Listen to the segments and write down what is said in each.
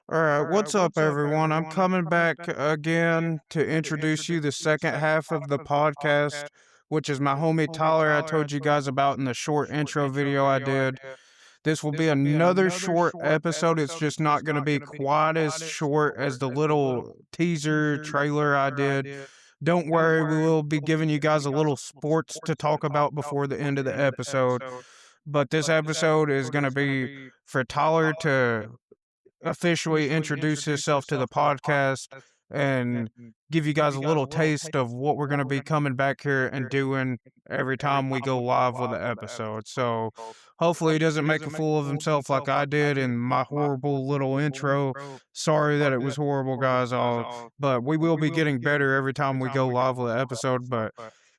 All right, what's up, everyone? I'm coming back again to introduce you the second half of the podcast, which is my homie Tyler I told you guys about in the short intro video I did. This will be another short episode. It's just not going to be quite as short as the little teaser trailer I did. Don't worry, we will be giving you guys a little sports to talk about before the end of the episode. But this episode is going to be for Tyler to officially introduce himself to the podcast and give you guys a little taste of what we're going to be coming back here and doing every time we go live with an episode. So hopefully he doesn't make a fool of himself like I did in my horrible little intro. Sorry that it was horrible, guys, but we will be getting better every time we go live with an episode. But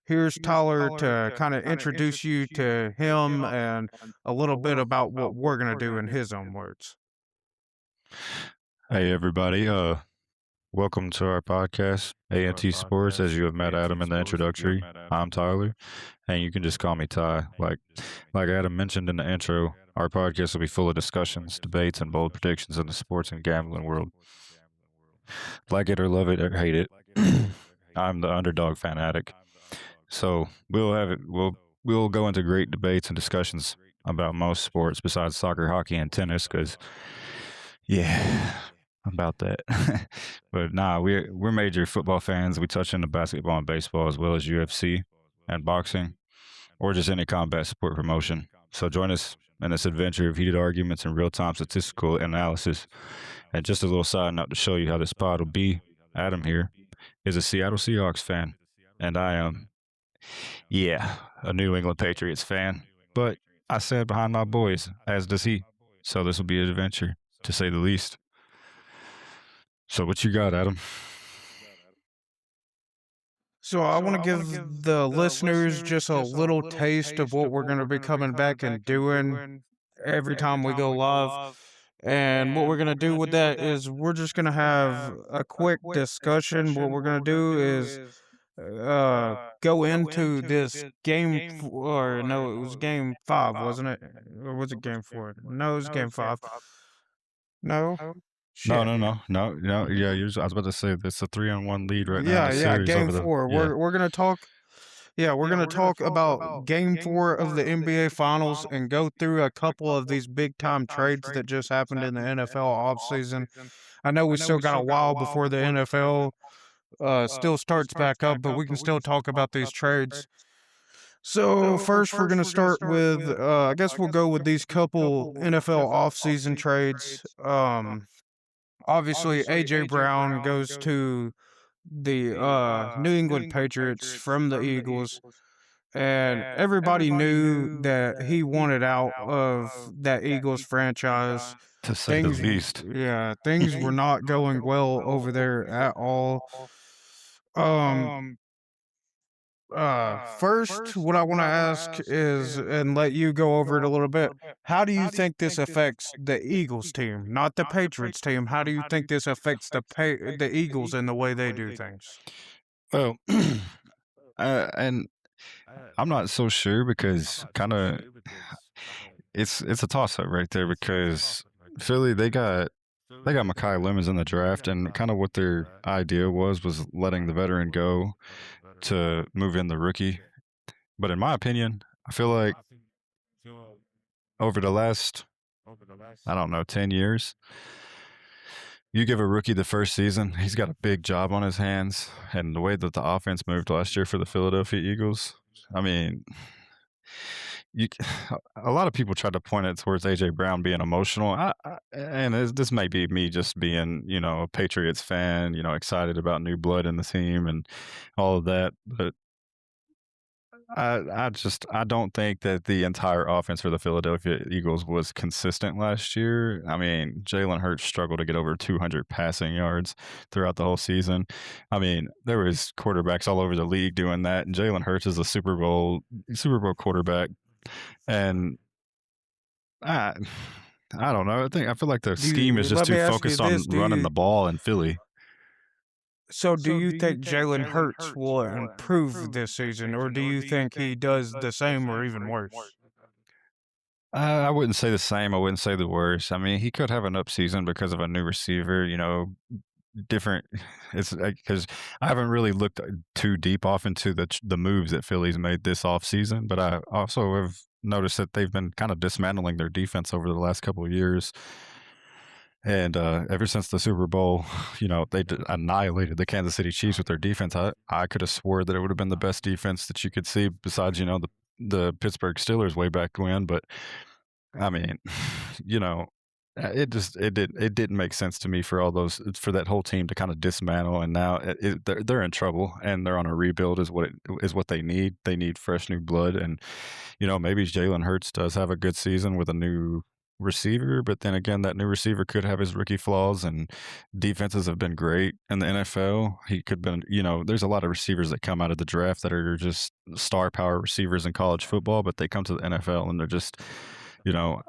here's Tyler to kind of introduce you to him and a little bit about what we're going to do in his own words. Hey everybody, welcome to our podcast, ANT Sports. As you have met Adam in the introductory, I'm Tyler, and you can just call me Ty. Like Adam mentioned in the intro, our podcast will be full of discussions, debates, and bold predictions in the sports and gambling world. Like it or love it or hate it, I'm the underdog fanatic. So we'll go into great debates and discussions about most sports besides soccer, hockey, and tennis, because yeah, about that. But nah, we're major football fans. We touch into basketball and baseball as well as UFC and boxing, or just any combat sport promotion. So join us in this adventure of heated arguments and real-time statistical analysis. And just a little side note to show you how this pod will be, Adam here is a Seattle Seahawks fan, and I am, a New England Patriots fan. But I stand behind my boys, as does he. So this will be an adventure, to say the least. So what you got, Adam? So I want to give the listeners just a little taste of what we're going to be coming back and doing every time we go live. And what we're going to do with that is we're just going to have a quick discussion. What we're going to do is go into this or no, it was game 5, wasn't it? Or was it game 4? No, it was game 5. No? No, Shit. no, no, no, no. Yeah, I was about to say it's a 3-1 lead right now in the Yeah, series game over the 4. yeah. We're going to talk. Yeah, we're going to talk about game 4 of the NBA Finals and go through a couple of these big time trades that just happened in the NFL offseason. I know we still got a while before the NFL still starts back up, but we can still talk about these trades. So, first, we're going to start with, I guess we'll go with these couple NFL offseason trades. Obviously, A.J. Brown goes to the New England Patriots from the Eagles, and everybody knew that he wanted out of that Eagles franchise. To say the Things, least. yeah, things were not going well over there at all. Um, First, what I want to ask is, and let you go over it a little bit. How do you think this affects the Eagles team, not the Patriots team? How do you think this affects the Eagles and the way they do things? Well, and I'm not so sure because kind of it's a toss up right there because Philly they got Makai Lemons in the draft, and kind of what their idea was letting the veteran go to move in the rookie. But in my opinion, I feel like over the last, I don't know, 10 years, you give a rookie the first season, he's got a big job on his hands. And the way that the offense moved last year for the Philadelphia Eagles, I mean, you, a lot of people tried to point it towards A.J. Brown being emotional. And this may be me just being, a Patriots fan, excited about new blood in the team and all of that. But I don't think that the entire offense for the Philadelphia Eagles was consistent last year. I mean, Jalen Hurts struggled to get over 200 passing yards throughout the whole season. I mean, there was quarterbacks all over the league doing that, and Jalen Hurts is a Super Bowl quarterback, and I I don't know. I feel like the scheme is just Let me too ask you focused on this: running the ball in Philly. do you think Jalen Hurts will improve this season, or do you think he does the same or even worse? I wouldn't say the same. I wouldn't say the worst. I mean, he could have an up season because of a new receiver. Different. It's because I haven't really looked too deep off into the moves that Philly's made this off season, but I also have noticed that they've been kind of dismantling their defense over the last couple of years. And ever since the Super Bowl, they annihilated the Kansas City Chiefs with their defense. I could have swore that it would have been the best defense that you could see besides, the Pittsburgh Steelers way back when. But I mean, you know, it didn't make sense to me for that whole team to kind of dismantle, and now they're in trouble and they're on a rebuild is what they need. They need fresh new blood, and maybe Jalen Hurts does have a good season with a new receiver, but then again, that new receiver could have his rookie flaws, and defenses have been great in the NFL. He could been, there's a lot of receivers that come out of the draft that are just star power receivers in college football, but they come to the NFL and they're just, you know,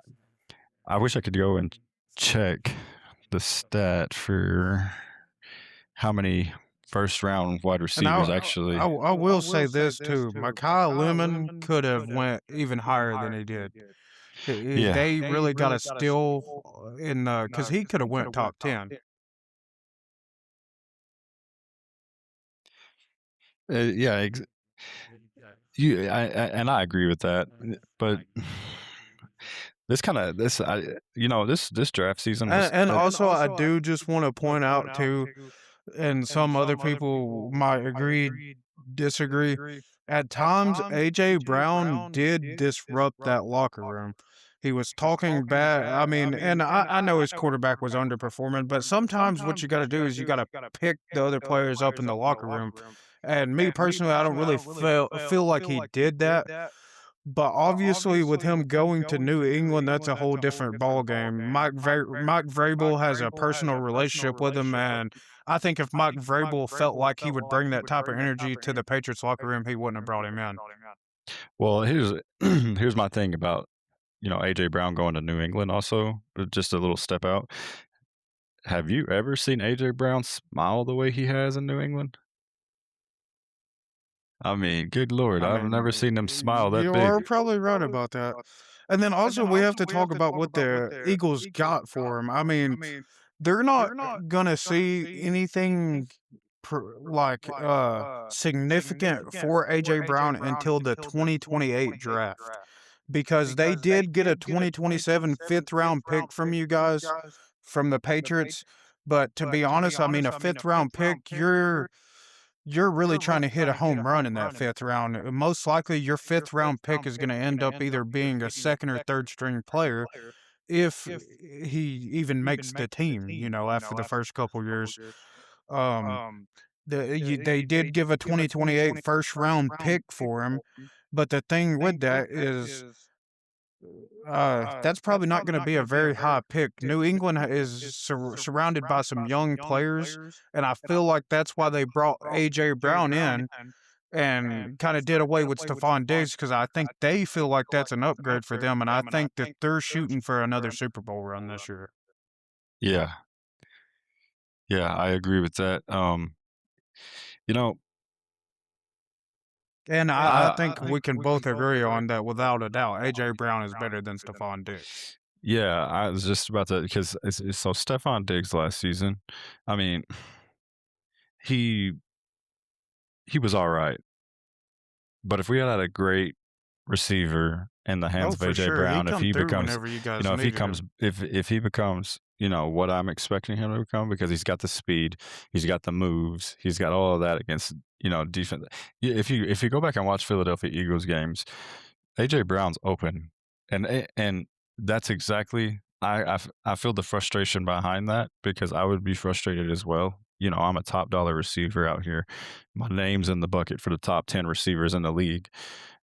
I wish I could go and check the stat for how many first round wide And receivers actually. I will say this too. Mykhi Lemon could have went even higher than he did. Yeah. They really got a steal in because he could have went top 10. Yeah, and I agree with that, but this draft season was, And also, I do just want to point out too, and some other people might agree, disagree. At times, AJ Brown did disrupt that locker room. He was talking bad. I mean, and I know his quarterback was underperforming, but sometimes what you got to do is you got to pick the other players up in the locker room. And me personally, I don't really feel like he did that. But obviously, with him going to New England, that's a whole different ballgame. Mike Vrabel has a personal relationship with him, and I think if Mike Vrabel felt like he would bring that type of energy to the Patriots locker room, he wouldn't have brought him in. well, here's my thing about AJ Brown going to New England. Also, just a little step out. Have you ever seen AJ Brown smile the way he has in New England? I mean, good Lord, I I've mean, never seen him smile that you big. are probably right about that. And then also, we have to talk about what the Eagles got for him. I mean, they're not gonna see anything significant for AJ Brown until the 2028 draft, because they did get a 2027 fifth round pick from you guys, from the Patriots. But to be honest, I mean, a fifth round pick, you're really trying to hit a home run in that fifth round. Most likely, your fifth round pick is going to end up either being a second or third string player if he even makes the team, after the first couple years. Um, they did give a 2028 first round pick for him, but the thing with that is that's probably not going to be a very high pick. New England is surrounded by some young players, and I feel like that's why they brought AJ Brown in and kind of did away with Stephon Diggs, because I think they feel like that's an upgrade for them, and I think that they're shooting for another Super Bowl run this year. Yeah, yeah, I agree with that. You know, And I think we can both agree on that without a doubt. AJ Brown is better than Stephon Diggs. yeah, I was just about to, because so Stephon Diggs last season, I mean, he was all right, but if we had a great receiver in the hands Oh, of for AJ sure. He Brown, if come he through becomes, whenever you guys if he needed comes, him. if he becomes, what I'm expecting him to become, because he's got the speed, he's got the moves, he's got all of that against, defense. If you go back and watch Philadelphia Eagles games, AJ Brown's open, and that's exactly, I feel the frustration behind that, because I would be frustrated as well. I'm a top dollar receiver out here. My name's in the bucket for the top 10 receivers in the league,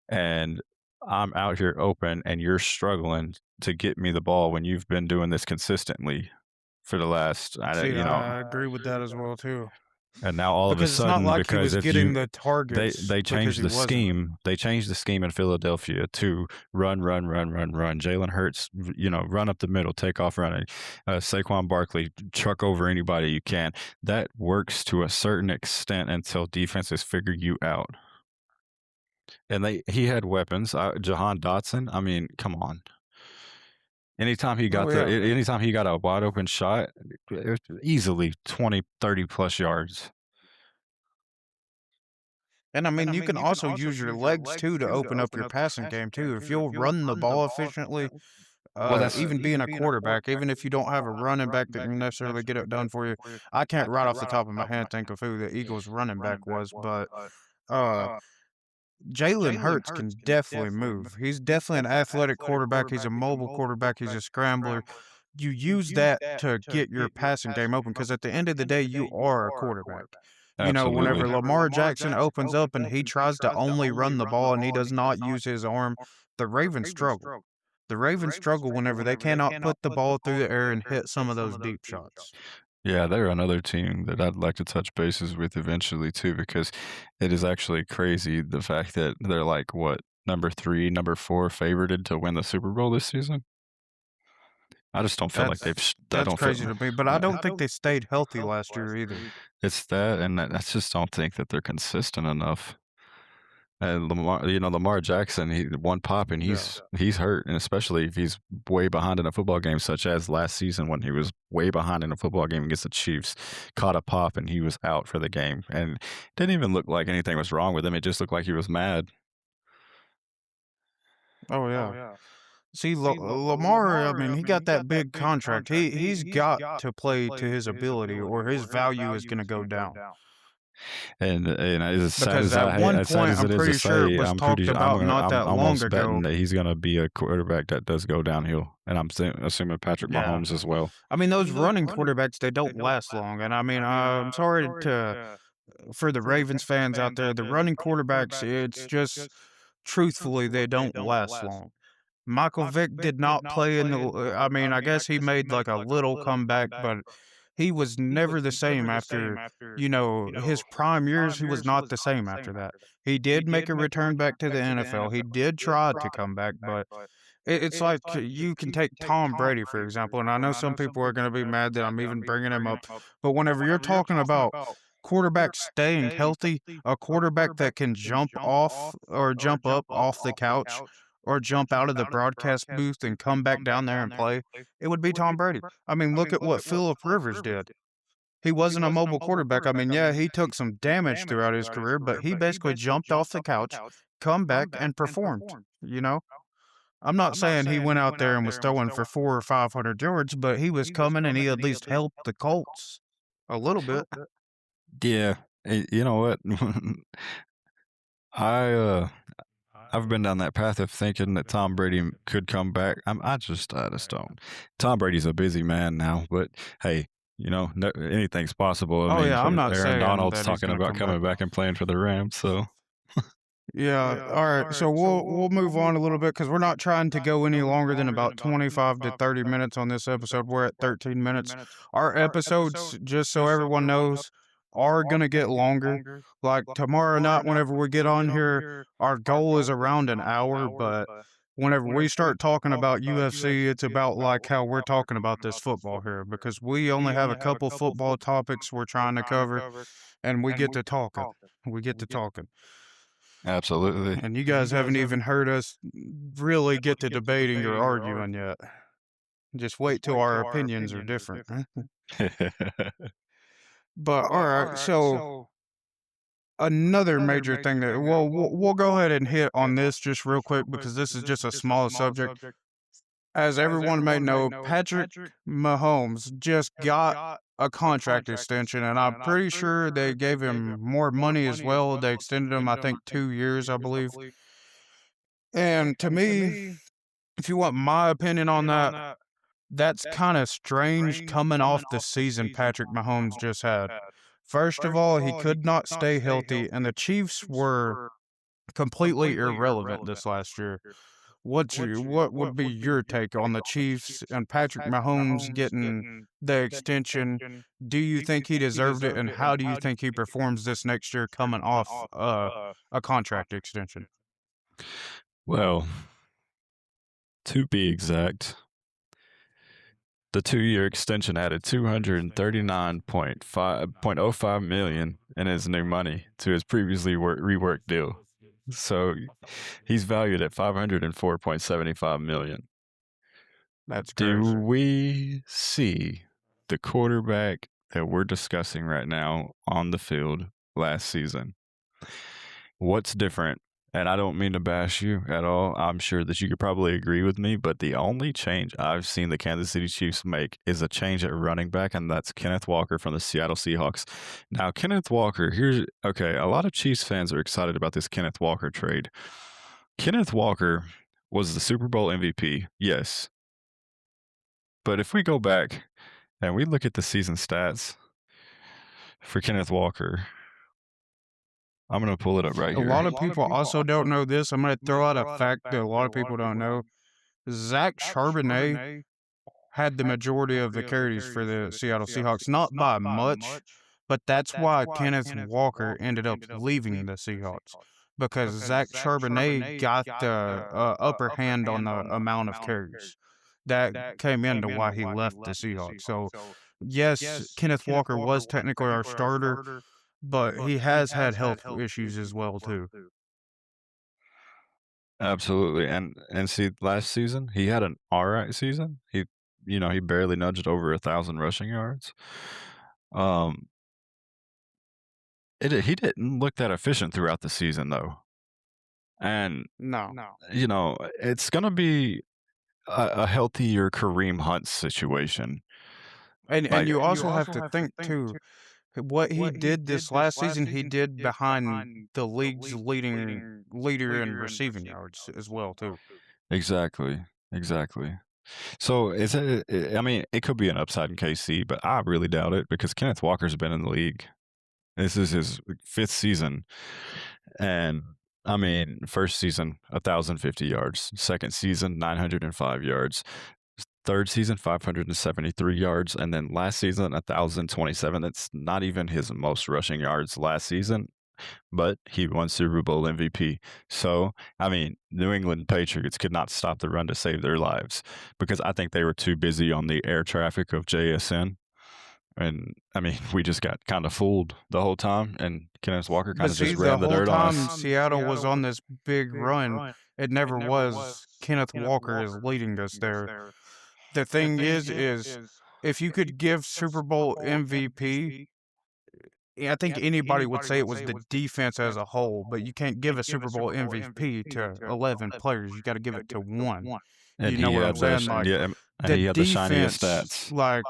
and I'm out here open, and you're struggling to get me the ball when you've been doing this consistently for the last, See, I agree with that as well too. and now all of a Because it's not sudden, like he because was if getting you the targets they because changed he the wasn't. scheme. They changed the scheme in Philadelphia to run. Jalen Hurts, run up the middle, take off running. Saquon Barkley, truck over anybody you can. That works to a certain extent until defenses figure you out. And he had weapons. Jahan Dotson. I mean, come on. Anytime he got Oh, yeah. anytime he got a wide open shot, it was easily 20, 30 plus yards. And I mean, you can also use your legs too to open up your passing game too. If you'll run the ball efficiently, Well, that's even being a quarterback, even if you don't have a running back that can necessarily get it done for you, I can't right off the top of my head think of who the Eagles running back was, but uh, Jalen Hurts can definitely move. He's definitely an athletic quarterback. He's a mobile quarterback. He's a scrambler. You use that to get your passing game open because at the end of the day, you are a quarterback. You know, absolutely. whenever Lamar Jackson opens up and he tries to only run the ball and he does not use his arm, the Ravens struggle. The Ravens struggle whenever they cannot put the ball through the air and hit some of those deep shots. Yeah, they're another team that I'd like to touch bases with eventually too, because it is actually crazy the fact that they're like what number 3, number 4 favorited to win the Super Bowl this season. I just don't feel like they've. I That's don't feel. crazy to me, but I don't think they stayed healthy last year either. It's that, and I just don't think that they're consistent enough. And Lamar Jackson, he one pop and Yeah. he's hurt, and especially if he's way behind in a football game, such as last season when he was way behind in a football game against the Chiefs, caught a pop and he was out for the game, and it didn't even look like anything was wrong with him. It just looked like he was mad. Oh yeah. See, Lamar, I mean, he got that big contract. He's got to play to his ability, or his value is going to go down. And as sad Because as at one as sad point, as I'm it is to pretty sure it say, was talked about not I'm that long almost betting ago. that he's gonna be a quarterback that does go downhill, and I'm assuming Patrick Yeah. Mahomes as well. I mean, those running quarterbacks, they don't last long. And I mean, I'm sorry for the Ravens fans out there, the running quarterbacks, it's just truthfully, they don't last long. Michael Vick did not play in I mean, I guess he made like a little comeback, but he was never the same after, his prime years. He was not the same after that. He did make a return back to the NFL. He did try to come back, but it's like you can take Tom Brady, for example, and I know some people are going to be mad that I'm even bringing him up, but whenever you're talking about quarterback staying healthy, a quarterback that can jump off or jump up off the couch or jump out of the broadcast booth and come back down there and play, it would be Tom Brady. I mean, look at what Philip Rivers did. He wasn't a mobile quarterback. I mean, yeah, he took some damage throughout his career, but he basically jumped off the couch, come back, and performed. You know, I'm not saying he went out there and was throwing for 400 or 500 yards, but he was coming and he at least helped the Colts a little bit. Yeah, you know what? I I've been down that path of thinking that Tom Brady could come back. I just don't. Tom Brady's a busy man now, but hey, anything's possible. I Oh mean, yeah, I'm not Aaron saying Donald's that he's talking gonna about come coming back. back and playing for the Rams, so Yeah. All right. So we'll move on a little bit because we're not trying to go any longer than about 25 to 30 minutes on this episode. We're at 13 minutes. Our episodes, just so everyone knows, are gonna get longer. Like tomorrow night, whenever we get on here, our goal is around an hour. But whenever we start talking about UFC, it's about like how we're talking about this football here because we only have a couple football topics we're trying to cover, and we get to talking. We get to talking. absolutely. And you guys haven't even heard us really get to debating or arguing yet. Just wait till our opinions are different. But all right, so another major thing that we'll go ahead and hit on this just real quick because this is just a small subject. As everyone may know, Patrick Mahomes just got a contract extension, and I'm pretty sure they gave him more money as well. They extended him, I think, 2 years, I believe. And to me, if you want my opinion on that, that's kind of strange coming off the season Patrick Mahomes just had. First of all, he could not stay healthy, and the Chiefs were completely irrelevant this last year. What would be your take on the Chiefs and Patrick Mahomes getting the extension? Do you think he deserved it, and how do you think he performs this next year coming off a contract extension? Well, to be exact, the 2-year extension added $239.05 million in his new money to his previously reworked deal. So he's valued at $504.75 million. That's Do crazy. we see the quarterback that we're discussing right now on the field last season? What's different? And I don't mean to bash you at all. I'm sure that you could probably agree with me, but the only change I've seen the Kansas City Chiefs make is a change at running back, and that's Kenneth Walker from the Seattle Seahawks. Now, Kenneth Walker, here's okay, a lot of Chiefs fans are excited about this Kenneth Walker trade. Kenneth Walker was the Super Bowl MVP, yes. But if we go back and we look at the season stats for Kenneth Walker, I'm going to pull it up right A lot here. of people also don't know this. I'm going to throw out a fact that a lot of people don't know. Zach Charbonnet had the majority of the carries for the Seattle Seahawks, not by much, but that's why Kenneth Walker ended up leaving the Seahawks because Zach Charbonnet got the upper hand on the amount of carries. That came into why he left the Seahawks. So, yes, Kenneth Walker was technically our starter, but he has had health issues as well too. Absolutely. And see, last season he had an all right season. He barely nudged over 1,000 rushing yards. Um, he didn't look that efficient throughout the season though. And No. it's gonna be a healthier Kareem Hunt situation. And Like, you also have to think too, what he did this last season, he did behind the league's leading leader in receiving yards as well too. exactly, exactly. So is it? I mean, it could be an upside in KC, but I really doubt it because Kenneth Walker's been in the league. This is his fifth season, and I mean, first season 1,050 yards, second season 905 yards, third season 573 yards, and then last season 1,027. That's not even his most rushing yards last season, but he won Super Bowl MVP. So, I mean, New England Patriots could not stop the run to save their lives because I think they were too busy on the air traffic of JSN. And I mean, we just got kind of fooled the whole time, and Kenneth Walker kind But of see, just the ran the whole dirt on time us. Seattle was on this big run, it never was Kenneth Walker is leading us there. The thing is if you could give Super Bowl MVP, I think anybody would say it was the defense as a whole, but you can't give a Super Bowl MVP to 11 players. You got to give it to one. And You know he what I'm had the saying? Like and the he had the shiniest defense, stats. like,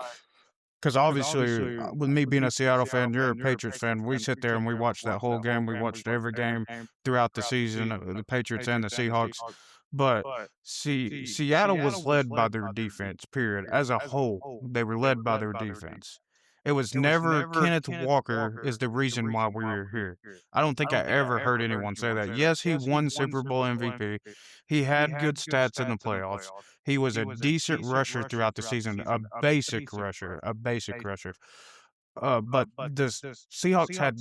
because obviously, with me being a Seattle fan, you're a Patriots fan. We sit there and we watch that whole game. We watched every game throughout the season, the Patriots and the Seahawks. But see, Seattle was led by their defense, period. As a whole, they were led by their defense. It was never Kenneth Walker is the reason why we were here. I don't think I ever heard anyone say that. Yes, he won Super Bowl MVP. He had good stats in the playoffs. He was a decent rusher throughout the season, a basic rusher, a basic rusher. But the Seahawks had,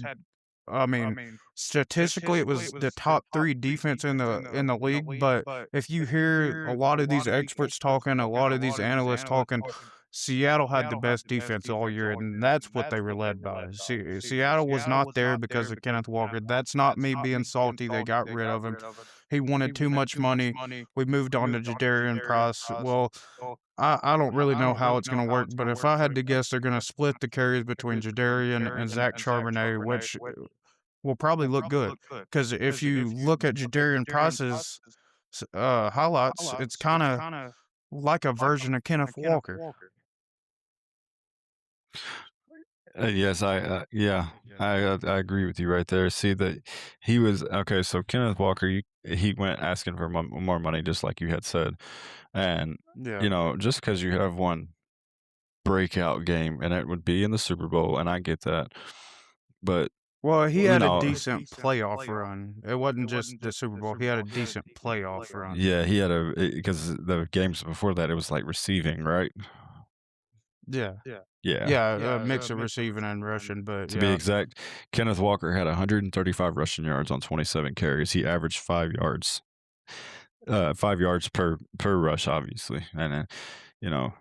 I mean, statistically, it was the top three defense in the league. But if you hear a lot of these experts talking, a lot of these analysts talking, Seattle had the best defense all year, and that's what they were led by. Seattle was not there because of Kenneth Walker. That's not me being salty. They got rid of him. He wanted too much money. We moved on to Jadarian Price. Well, I don't really know how it's going to work, but if I had to guess, they're going to split the carries between Jadarian and Zach Charbonnet, which will probably look good. Because if you look at Jadarian Price's highlights, it's kind of like a version of Kenneth Walker. Yes, I agree with you right there. See that he was okay. So Kenneth Walker, he went asking for more money, just like you had said, and Yeah. just because you have one breakout game, and it would be in the Super Bowl, and I get that, but Well, he you had a know, decent playoff run. It wasn't just the Super Bowl. He had a decent playoff run. yeah, he had because the games before that it was like receiving, right? Yeah. Yeah. Yeah, a mix of receiving and rushing, but To be yeah. exact, Kenneth Walker had 135 rushing yards on 27 carries. He averaged 5 yards, 5 yards per rush, obviously, and you know,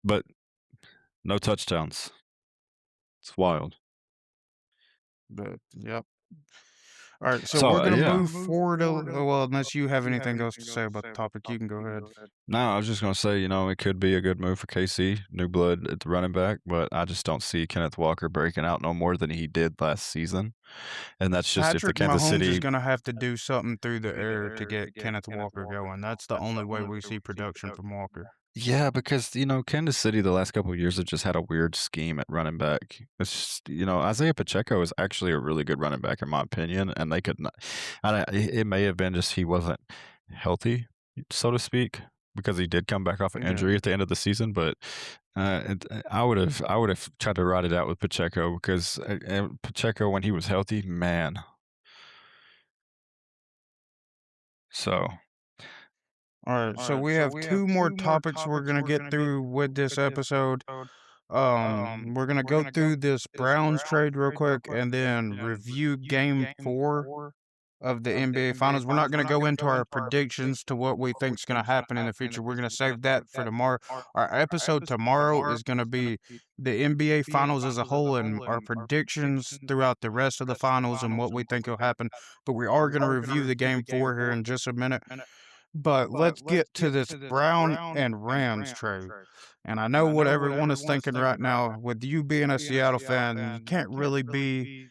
but no touchdowns. It's wild. But yep. All right, so So we're gonna yeah. move forward. Well, unless you have anything else to say about the topic, you can go ahead. No, I was just gonna say, it could be a good move for KC, new blood at the running back, but I just don't see Kenneth Walker breaking out no more than he did last season. And that's just if the Patrick Kansas Mahomes is City. gonna have to do something through the air to get Kenneth Walker going. That's the only way we see production from Walker. Yeah, because Kansas City the last couple of years have just had a weird scheme at running back. It's just, Isaiah Pacheco is actually a really good running back in my opinion, and they could not. It may have been just he wasn't healthy, so to speak, because he did come back off an Yeah. injury at the end of the season. But I would have tried to ride it out with Pacheco because Pacheco when he was healthy, man. So All right, so we have two more topics we're gonna get through with this episode. We're gonna go through this Browns trade real quick, and then review Game 4 of the NBA Finals. We're not gonna go into our predictions to what we think's gonna happen in the future. We're gonna save that for tomorrow. Our episode tomorrow is gonna be the NBA Finals as a whole and our predictions throughout the rest of the finals and what we think will happen. But we are gonna review the Game 4 here in just a minute. But let's get to this Brown and Rams trade. And I know what everyone is thinking right now. With you being a Seattle fan, you can't really be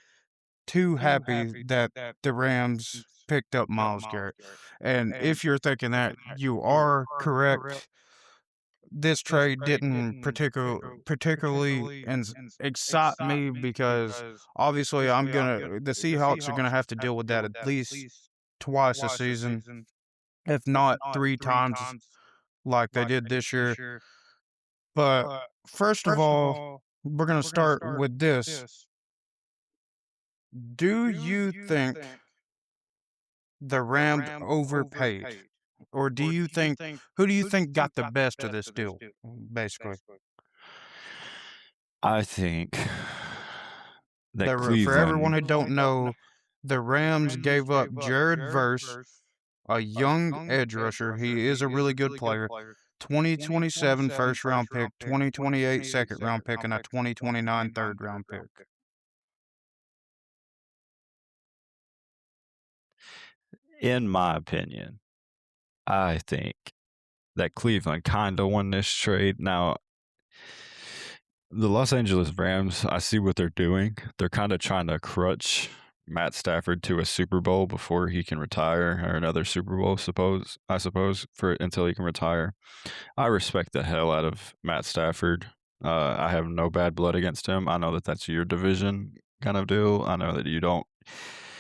too happy that the Rams picked up Myles Garrett. And if you're thinking that, you are correct. This trade didn't particularly excite me because obviously the Seahawks are gonna have to deal with that at least twice a season, if not 3 times like they did this year. But first of all, we're gonna start with this. Do you think the Rams overpaid? Or do you think who do you think got the best of this deal, basically? I think that For everyone who Cleveland. don't know, the Rams gave up Jared Verse, a young edge rusher. He is a really good player. 2027 first round pick, 2028 second round pick, and a 2029 third round pick. In my opinion, I think that Cleveland kind of won this trade. Now, the Los Angeles Rams, I see what they're doing. They're kind of trying to crutch Matt Stafford to a Super Bowl before he can retire, or another Super Bowl, I suppose, for until he can retire. I respect the hell out of Matt Stafford. I have no bad blood against him. I know that that's your division kind of deal. I know that you don't.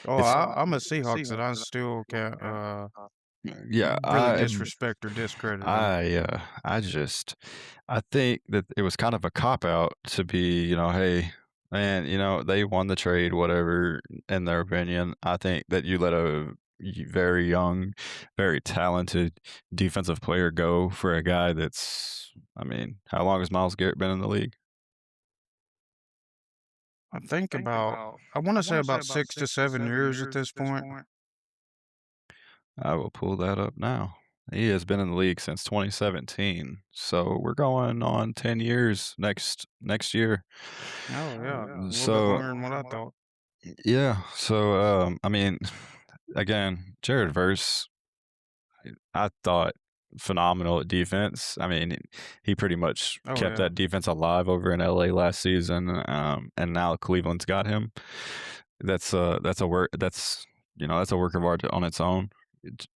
Oh, I'm a Seahawks, and I still can't Yeah, really disrespect or discredit him. I think that it was kind of a cop out to be, hey, man, they won the trade, whatever, in their opinion. I think that you let a very young, very talented defensive player go for a guy that's, I mean, how long has Myles Garrett been in the league? I want to say about 6 to 7 years at this point. I will pull that up now. He has been in the league since 2017, so we're going on 10 years next year. Oh yeah, a little bit So longer than what I thought. yeah, so I mean, again, Jared Verse, I thought phenomenal at defense. I mean, he pretty much Oh kept yeah. that defense alive over in LA last season, and now Cleveland's got him. That's a work that's a work of art on its own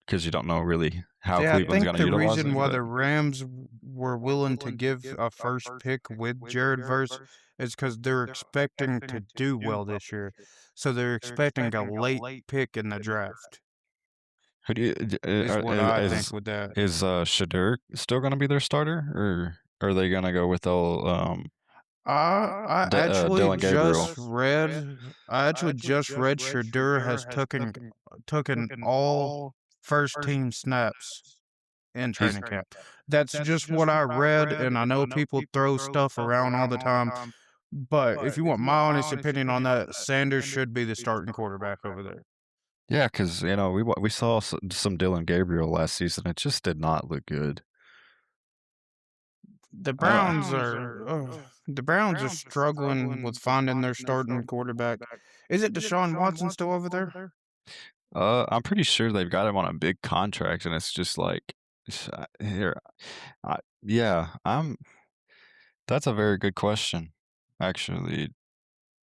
because you don't know really how See, I Cleveland's think going to the utilize reason him. why But the Rams were willing to give a first pick with Jared Verse is because they're expecting to do well this year. So they're expecting a late pick in the draft, who do you, is what I think with that. is Shadur still going to be their starter, or are they going to go with I actually Dylan Gabriel? just read Shadur has taken all first team snaps in training camp. That's just what I read, and I know people throw stuff around all the time. But if you want my honest opinion on that, Sanders should be the starting quarterback over there. Yeah, because we saw some Dylan Gabriel last season. It just did not look good. The Browns are struggling with finding their starting quarterback. Is it Deshaun Watson still over there? I'm pretty sure they've got him on a big contract, and it's just like, here, yeah, that's a very good question, actually.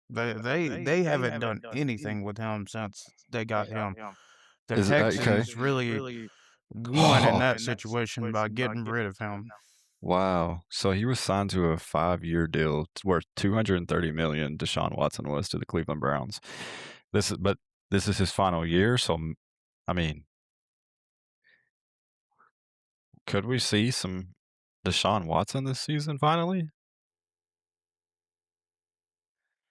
They haven't done anything with him since they got him. The Is it okay? Texans really won in that situation by getting rid of him. Wow. So he was signed to a 5-year deal worth 230 million. Deshaun Watson was to the Cleveland Browns. But this is his final year, so I mean, could we see some Deshaun Watson this season finally?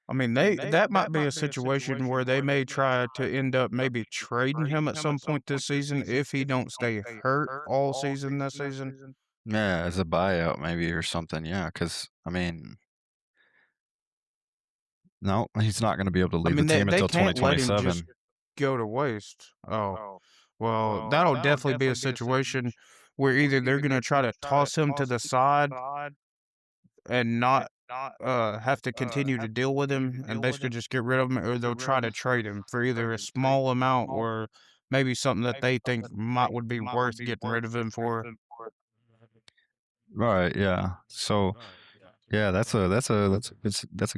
I mean, that might be a situation where they may try to end up maybe trading him at some point this season if he don't stay hurt all season this season. Yeah, as a buyout maybe or something. Yeah, because I mean, no, he's not going to be able to I leave the mean, they team they until can't let him just 2027. go to waste. Oh, well, that'll definitely be a situation where either they're gonna try to toss him to the side and not have to continue to deal with him and basically just get rid of him, or they'll try to trade him for either a small amount or maybe something that they think might would be worth getting rid of him for. Right. Yeah. So yeah, that's a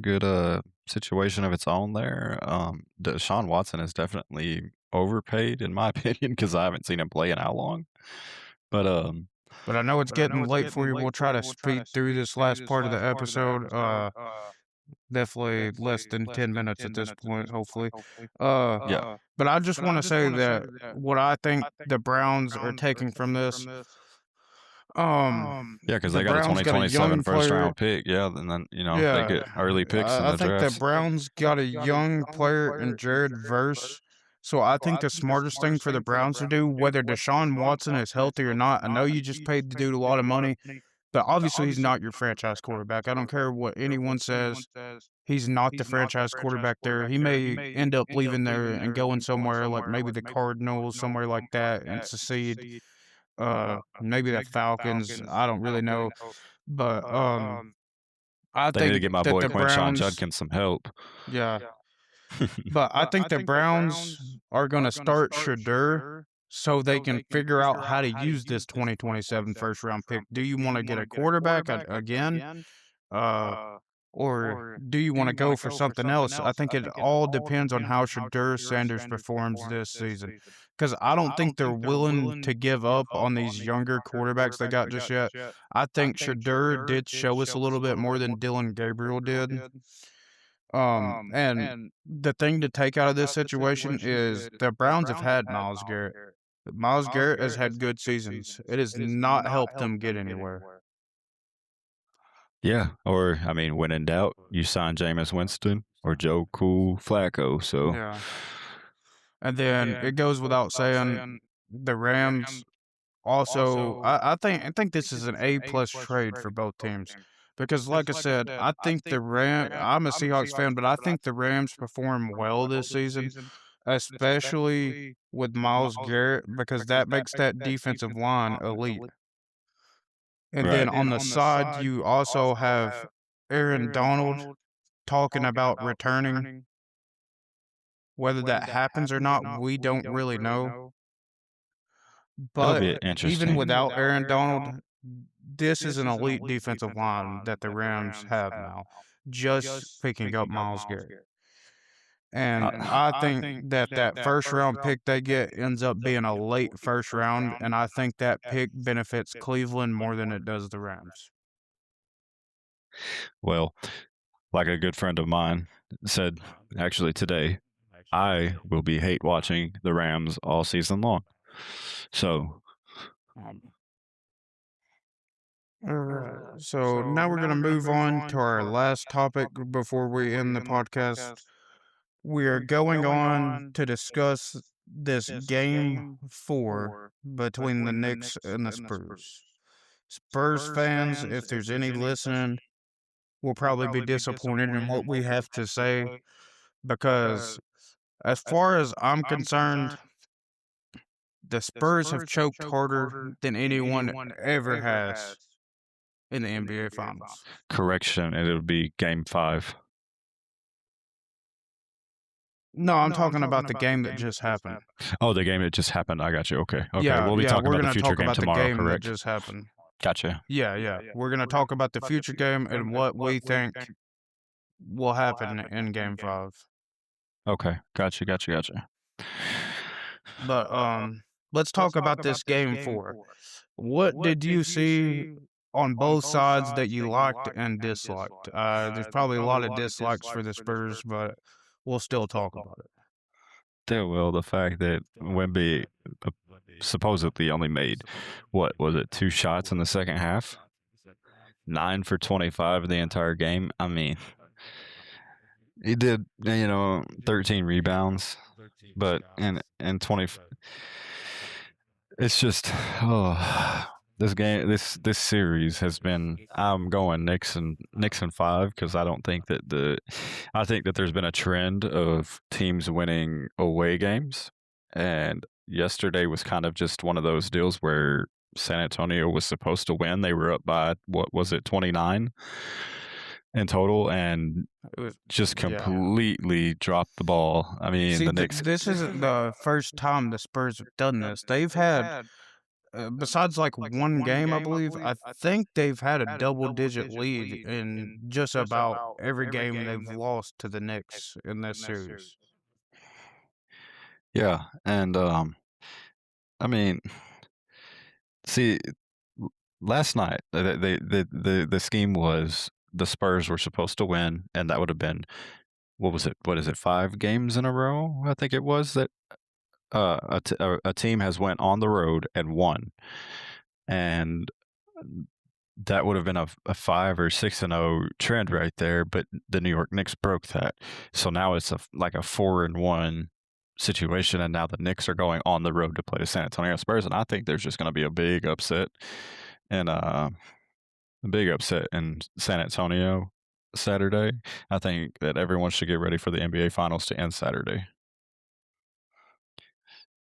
good situation of its own there. Deshaun Watson is definitely overpaid in my opinion because I haven't seen him play in how long. But But I know it's getting late for you. We'll try to speed through this last part of the episode. Definitely less than 10 minutes at this point, hopefully. Uh, yeah, but I just want to say that what I think the Browns are taking from this, um, yeah, because the they got a Browns got a 2027 young first player. round pick. Yeah, and then they Yeah, get early picks in I the think the drafts. Browns got a young player in Jared Verse. So I think the smartest thing for the Browns to do, whether Deshaun Watson is healthy or not, I know you just paid the dude a lot of money, but obviously he's not your franchise quarterback. I don't care what anyone says. He's not the franchise quarterback there. He may end up leaving there and going somewhere like maybe the Cardinals, somewhere like that, and succeed. Maybe the Falcons. I don't really know, but I They need to think get my that boy the Quinshawn Browns, Judkins some help. yeah, but I think the Browns are going to start Shadur so they can figure out how to use this 2027 first round pick. Do you want to get a quarterback again? Uh, or do you want to go for something else? I think it all depends on how Shadur Sanders performs this season. Because I don't think they're willing to give up on these younger quarterbacks they got just yet. I think Shadur did show us a little bit more than Dylan Gabriel did. And the thing to take out of this situation is the Browns have had Miles Garrett. Miles Garrett has had good seasons. It has not helped them get anywhere. Yeah, or I mean, when in doubt, you sign Jameis Winston or Joe Cool Flacco. So, Yeah. And then it goes without saying, the Rams also. I think this is an A+ trade for both teams because, like I said, I think the Ram. I'm a Seahawks fan, but I think the Rams perform well this season, especially with Miles Garrett because that makes that defensive line elite. And right. then on the side, you also have Aaron Donald talking about returning. Whether that happens or not, we don't really know. That'll But be even interesting. without Aaron Donald, this is an elite defensive line that the Rams have now, just picking up Miles Garrett. And I think that that first round pick they get ends up being a late first round, and I think that pick benefits Cleveland more than it does the Rams. Well, like a good friend of mine said actually today, I will be hate watching the Rams all season long. So, Um, all right. So now we're going to move on to our last topic before we end the podcast. We are going on to discuss this game 4 between the Knicks and the Spurs. Spurs fans, if there's any listening, will probably be disappointed in what we have to say because, as far as I'm concerned, the Spurs have choked harder than anyone ever has in the NBA Finals. correction, it'll be game 5. No, I'm talking about the game that just happened. Oh, the game that just happened. I got you. Okay. Okay. Yeah, We'll be yeah, talking we're about the gonna future talk game about the tomorrow, game that correct? just happened. Gotcha. Yeah, we're gonna talk about the future game and what we think will happen in Game 5. Okay. Gotcha. But let's talk about this Game 4. What did you see on both sides that you liked and disliked? There's probably a lot of dislikes for the Spurs, but we'll still talk about it. There will. The fact that Wemby supposedly only made, what was it, 2 shots in the second half? 9 for 25 the entire game. I mean, he did, 13 rebounds, but in 20, it's just, this series has been. I'm going Knicks and 5 because I think that there's been a trend of teams winning away games, and yesterday was kind of just one of those deals where San Antonio was supposed to win. They were up by, what was it, 29 in total, and It was just yeah. completely dropped the ball. I mean, See, the Knicks. this isn't the first time the Spurs have done this. They've had, besides like one game, I believe, I think they've had a double-digit lead in just about every game they've lost to the Knicks in this series. Yeah, and I mean, see, last night the scheme was the Spurs were supposed to win, and that would have been, what was it? What is it? 5 games in a row, I think it was, that a team has went on the road and won, and that would have been a 5 or 6-0 trend right there. But the New York Knicks broke that, so now it's like a 4-1 situation, and now the Knicks are going on the road to play the San Antonio Spurs, and I think there's just going to be a big upset in San Antonio Saturday. I think that everyone should get ready for the NBA Finals to end Saturday,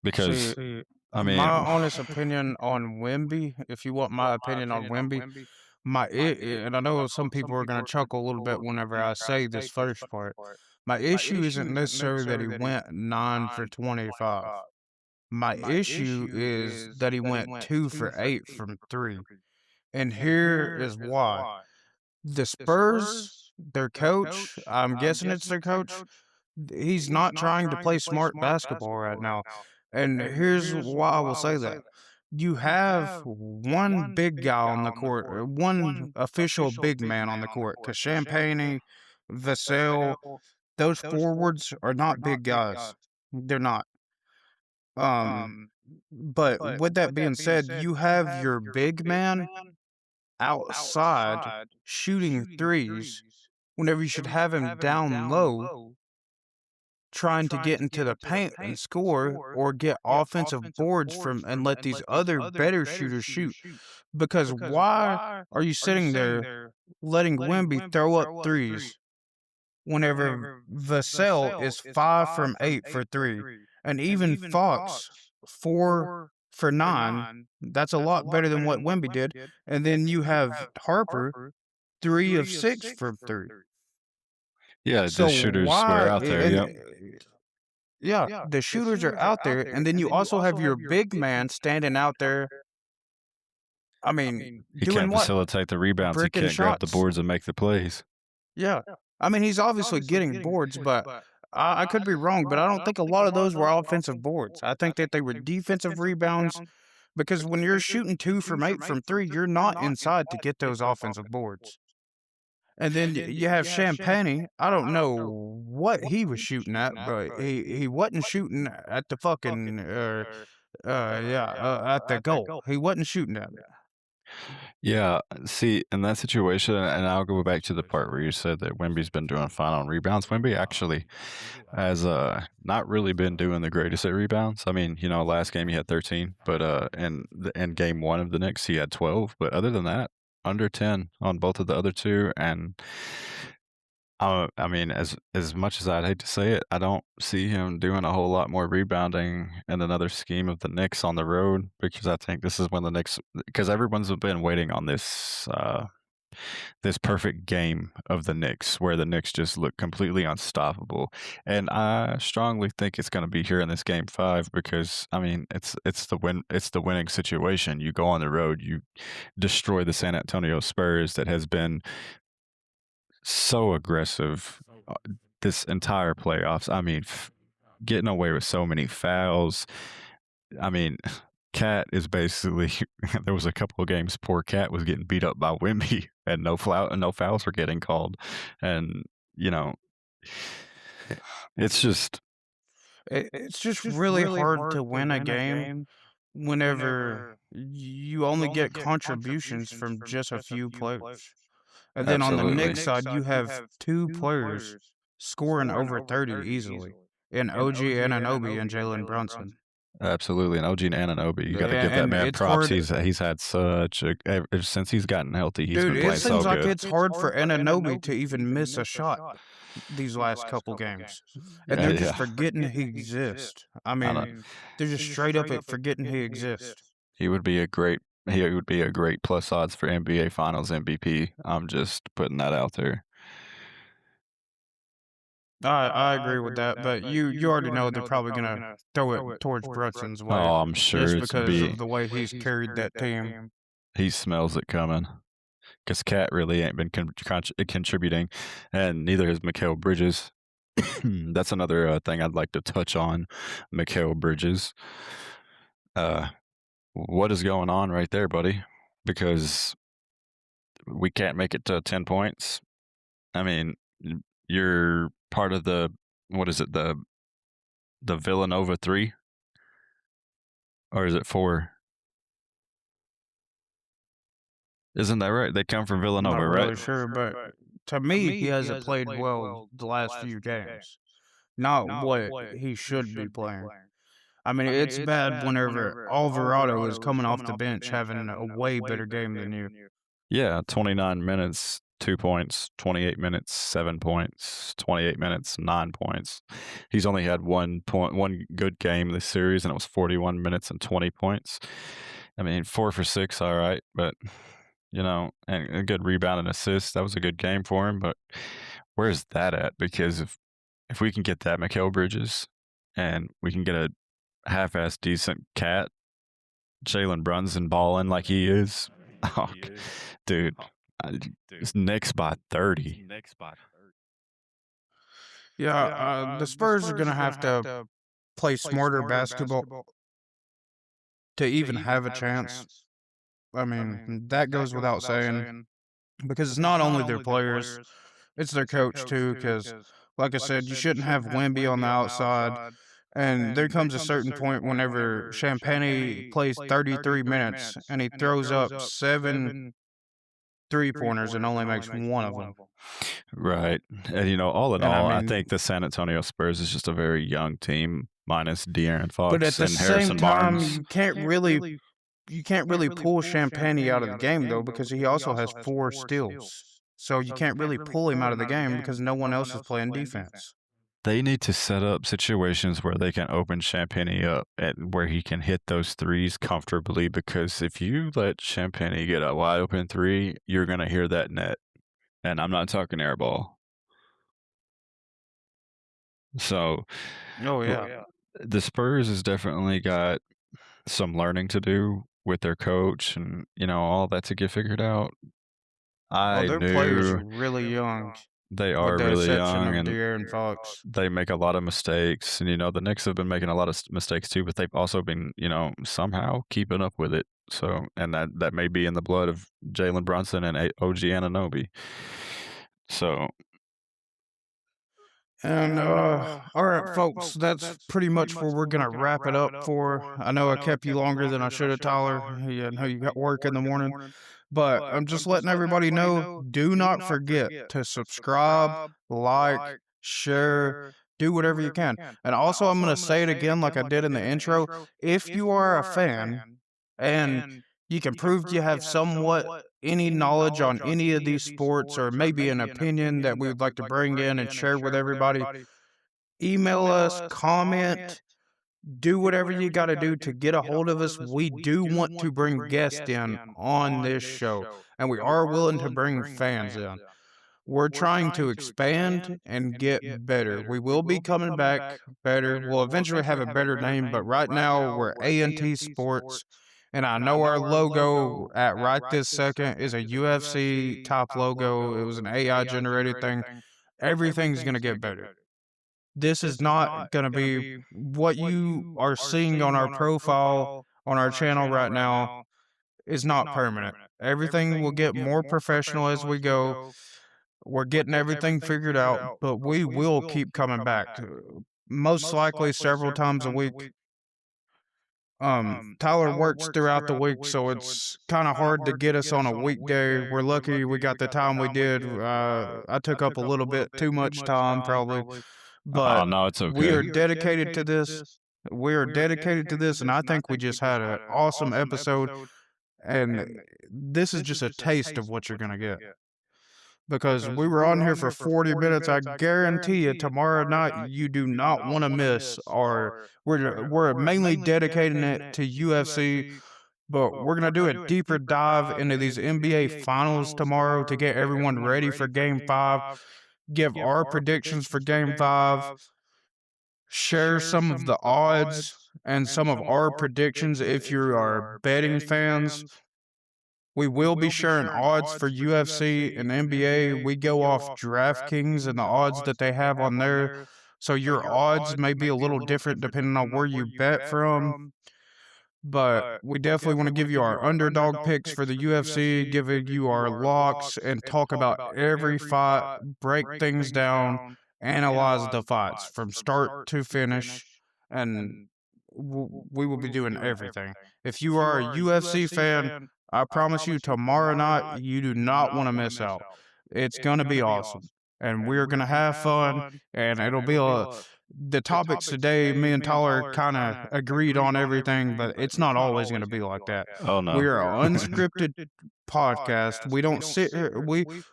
because See, I mean, my honest opinion on Wemby, if you want my opinion on Wemby, and I know some people are going to chuckle a little bit whenever I say this first part. My issue isn't necessarily that he went 9 for 25. My issue is that he went 2 for 8 from 3. And here is why. The Spurs, their coach, I'm guessing it's their coach, he's not trying to play smart basketball right now. And here's why I will say that. You have one big guy on the court, or one official big man on the court, because Champagne, Vassell, those forwards are not big guys. They're not. But with that being said, you have your big man outside shooting threes whenever you should have him down low trying to get into the paint and score or get offensive boards from and let these other better shooters shoot. Because why are you sitting there letting Wemby throw up threes whenever Vassell is 5 from 8 for 3 and even Fox 4 for 9? That's a lot better than what Wemby did. And then you have Harper 3 of 6 from 3. yeah, So the shooters were why? out there. Yep. Yeah, the shooters are out there, and then you also have your big man standing out there. I mean, He doing can't what? facilitate the rebounds. He Bricking can't grab the shots. boards and make the plays. Yeah. I mean, he's obviously getting boards, but I could be wrong, but I don't think a lot of those were offensive boards. I think that they were defensive rebounds, because when you're shooting 2 from 8 from 3, you're not inside to get those offensive boards. And then you have Champagne. I don't know what he was shooting at, but he wasn't shooting at the fucking at the goal. He wasn't shooting at it. Yeah, see, in that situation, and I'll go back to the part where you said that Wemby's been doing fine on rebounds. Wemby actually has not really been doing the greatest at rebounds. I mean, last game he had 13, but in game 1 of the Knicks he had 12. But other than that, under 10 on both of the other two. And I mean, as much as I'd hate to say it, I don't see him doing a whole lot more rebounding in another scheme of the Knicks on the road, because I think this is when the Knicks, because everyone's been waiting on this this perfect game of the Knicks where the Knicks just look completely unstoppable. And I strongly think it's going to be here in this game 5 because I mean, it's the winning situation. You go on the road, you destroy the San Antonio Spurs that has been so aggressive this entire playoffs. I mean, getting away with so many fouls. I mean, Cat is basically there was a couple of games poor Cat was getting beat up by Wimby and no fouls were getting called. And, you know, it's just It's just really hard to win a game whenever you only get contributions from just a few players. And then on the Knicks side, you have two players scoring over 30 easily in OG Anunoby and Jalen Brunson. absolutely. And OG Anunoby, you got to give that And man it's props. hard. He's had such a ever since he's gotten healthy, he's Dude, been it playing so seems like good. it's hard for Anunoby to even miss a shot these last couple games. And they're just Yeah. forgetting he exists. I I know. mean, they're just straight up forgetting he exists. He would be a great plus odds for NBA Finals MVP. I'm just putting that out there. I agree with that, but you already know they're probably gonna throw it towards Brunson's way Oh, I'm sure just it's because be of the way he's carried that team. he smells it coming. Because Cat really ain't been contributing, and neither has Mikal Bridges. That's another thing I'd like to touch on, Mikal Bridges. What is going on right there, buddy? Because we can't make it to 10 points. I mean, you're part of the what is it, the Villanova 3? Or is it 4? Isn't that right? They come from I'm Villanova, not right? really sure, but to me, he hasn't played well the last few games. Not what he should be playing. I mean, it's bad whenever Alvarado is coming off the bench having a way better game than you. Yeah, 29 minutes, 2 points, 28 minutes, 7 points, 28 minutes, 9 points. He's only had one good game this series, and it was 41 minutes and 20 points. I mean, 4 for 6, all right, but you know, and a good rebound and assist. That was a good game for him, but where's that at? Because if we can get that Mikal Bridges and we can get a half-ass decent Cat, Jalen Brunson balling like he is, oh, dude, it's Knicks by 30. Yeah, the Spurs are gonna have to play smarter basketball to even have a chance. I mean, that goes without saying because it's not only their players, it's their coach too. Because, like I said, you shouldn't have Wemby on the outside. And there comes a certain point whenever Champagnie plays 33 minutes and he throws up 7 3-pointers and only makes one of them. Right. And, you know, all in And all, I I mean, think the San Antonio Spurs is just a very young team, minus De'Aaron but at Fox the and Harrison same time, Barnes. you can't really pull Champagnie out of the game though because he also has 4 steals. So you can't really pull him out of the game because no one else is playing defense. They need to set up situations where they can open Champagnie up and where he can hit those threes comfortably, because if you let Champagnie get a wide open 3, you're going to hear that net. And I'm not talking air ball. So, Oh yeah. the Spurs has definitely got some learning to do with their coach and, you know, all that to get figured out. Oh, I their players knew are really young, they with are the really exception young of and De'Aaron Fox. they make a lot of mistakes. And, you know, the Knicks have been making a lot of mistakes too, but they've also been, you know, somehow keeping up with it. So, and that may be in the blood of Jalen Brunson and OG Anunoby. So, And all right, folks, that's pretty much where we're gonna wrap it up for. I know I kept you longer than I should have, Tyler. Yeah, I know you got work in the morning, but I'm just letting everybody know. Do not forget to subscribe, like, share, do whatever you can. And also, I'm gonna say it again, like I did in the intro. If you are a fan and you can prove you have somewhat any knowledge on any of these sports or maybe an opinion that we would like to bring in and share with everybody, email us, comment, do whatever you got to do to get a hold of us. We do want to bring guests in on this show, and we are willing to bring fans in. We're trying to expand and get better. We will be coming back better. We'll eventually have a better name, but right now we're A&T Sports. And I know our logo at right this second is a UFC type logo. It was an AI generated thing. Everything's going to get better. This is not going to be what you are seeing on our profile on our channel right now is not permanent. Everything will get more professional as we go. We're getting everything figured out, but we will keep coming back. Most likely several times a week. Tyler works throughout the week, so it's kind of hard to get us on a weekday. We're lucky we got the time we did. I took up a little bit too much time, probably, Oh but no, it's we okay. are dedicated to this. We are dedicated to this, and I think we just had an awesome episode. And this is just a taste of what you're gonna get. Because we were on here for 40 minutes. I guarantee you, tomorrow night you do not want to miss our. We're mainly dedicating it to UFC, but we're gonna do a deeper dive into these NBA finals tomorrow to get everyone ready for Game 5. Give our predictions for Game 5. Share some of the odds and some of our predictions if you are betting fans. We will be sharing odds for UFC and NBA. We go off DraftKings and the odds that they have on there. So your odds may be a little different depending on where you bet from. But we definitely want to give you our underdog picks for the UFC, give you our locks, and talk about every fight, break things down, analyze the fights from start to finish, and we will be doing everything. If you are a UFC fan, I promise you tomorrow night you do not want to miss out. It's going to be awesome. And we're going to have fun, and it'll be the topics today, me and Tyler kind of agreed on everything, but it's not always going to be like that. Oh no. We are an unscripted podcast. We don't sit here.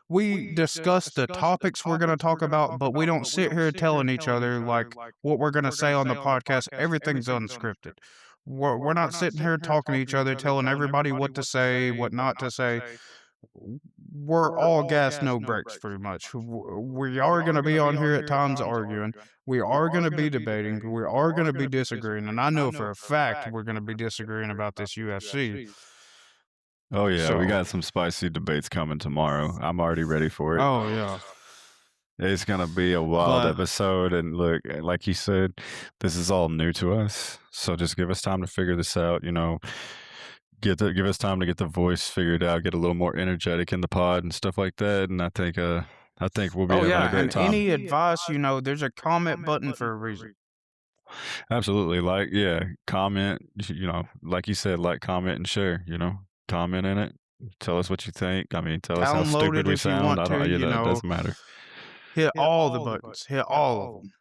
We discuss the topics we're going to talk about, but we don't sit here telling each other like what we're going to say on the podcast. Everything's unscripted. We're not sitting here talking to each other, telling everybody what to say, what not to say. We're all gas, no brakes, pretty much. We are going to be on here at times arguing. We are going to be debating. We are going to be disagreeing. And I know for a fact we're going to be disagreeing about this UFC. Oh yeah, we So- got some spicy debates coming tomorrow. I'm already ready for it. Oh, yeah. It's gonna be a wild But- episode, and look, like you said, this is all new to us. So just give us time to figure this out. You know, give us time to get the voice figured out, get a little more energetic in the pod and stuff like that. And I think we'll be Oh, having yeah. a great And time. any advice, there's a comment button for a reason. Absolutely, comment. You know, like you said, comment and share. You know, comment in it. Tell us what you think. I mean, tell us how Download stupid it we if you sound. want I don't. to, Yeah, that doesn't matter. Hit all the buttons. Hit all of them.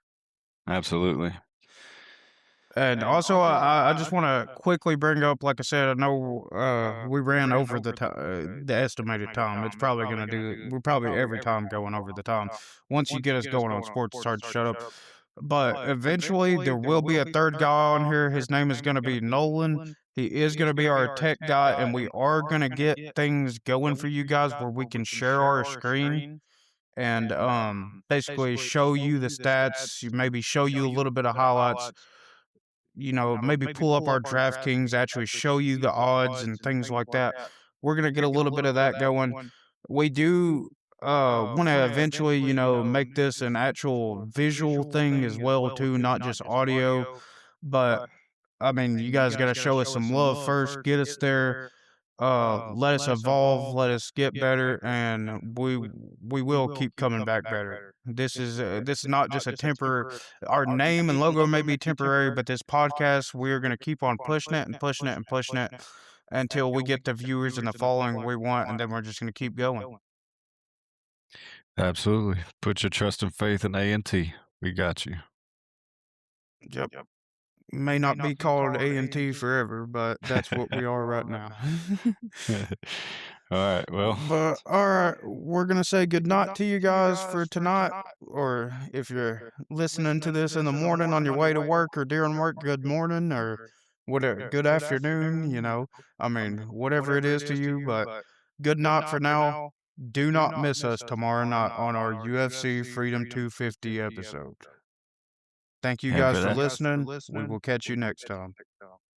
Absolutely. And also, I just want to quickly bring up, like I said, I know we ran over the estimated time. It's probably going to we're probably every time going over the time. Once you get us going on sports, it's hard to shut up. But eventually, there will be a third guy on here. His name is going to be Nolan. He is going to be our tech guy, and we are going to get things going for you guys where we can share our screen and basically show you the stats, maybe show you a little bit of highlights. Maybe pull up our DraftKings, actually show you the odds and things like that. We're going to get a little bit of that going. We do want to eventually, make this an actual visual thing as well, too, not just audio. But, I mean, you guys got to show us some love first, get us there. Let us evolve, let us get better, and we will keep coming back better. This is not just a temporary. Our name and logo may be temporary, but this podcast we're going to keep on pushing it and pushing it and pushing it until we get the viewers and the following we want, and then we're just going to keep going. Absolutely. Put your trust and faith in A&T. We got you. Yep. May not be called A&T forever, but that's what we are right now. All right. Well, But all right, we're gonna say good night to you guys for tonight. Or if you're listening to this in the morning on your way to work or during work, good morning or whatever, good afternoon. I mean, whatever it is to you. But good night for now. Do not miss us tomorrow night on our UFC Freedom 250 episode. Thank you and guys for for that, listening. We will catch you next time.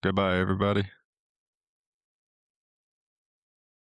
goodbye, everybody.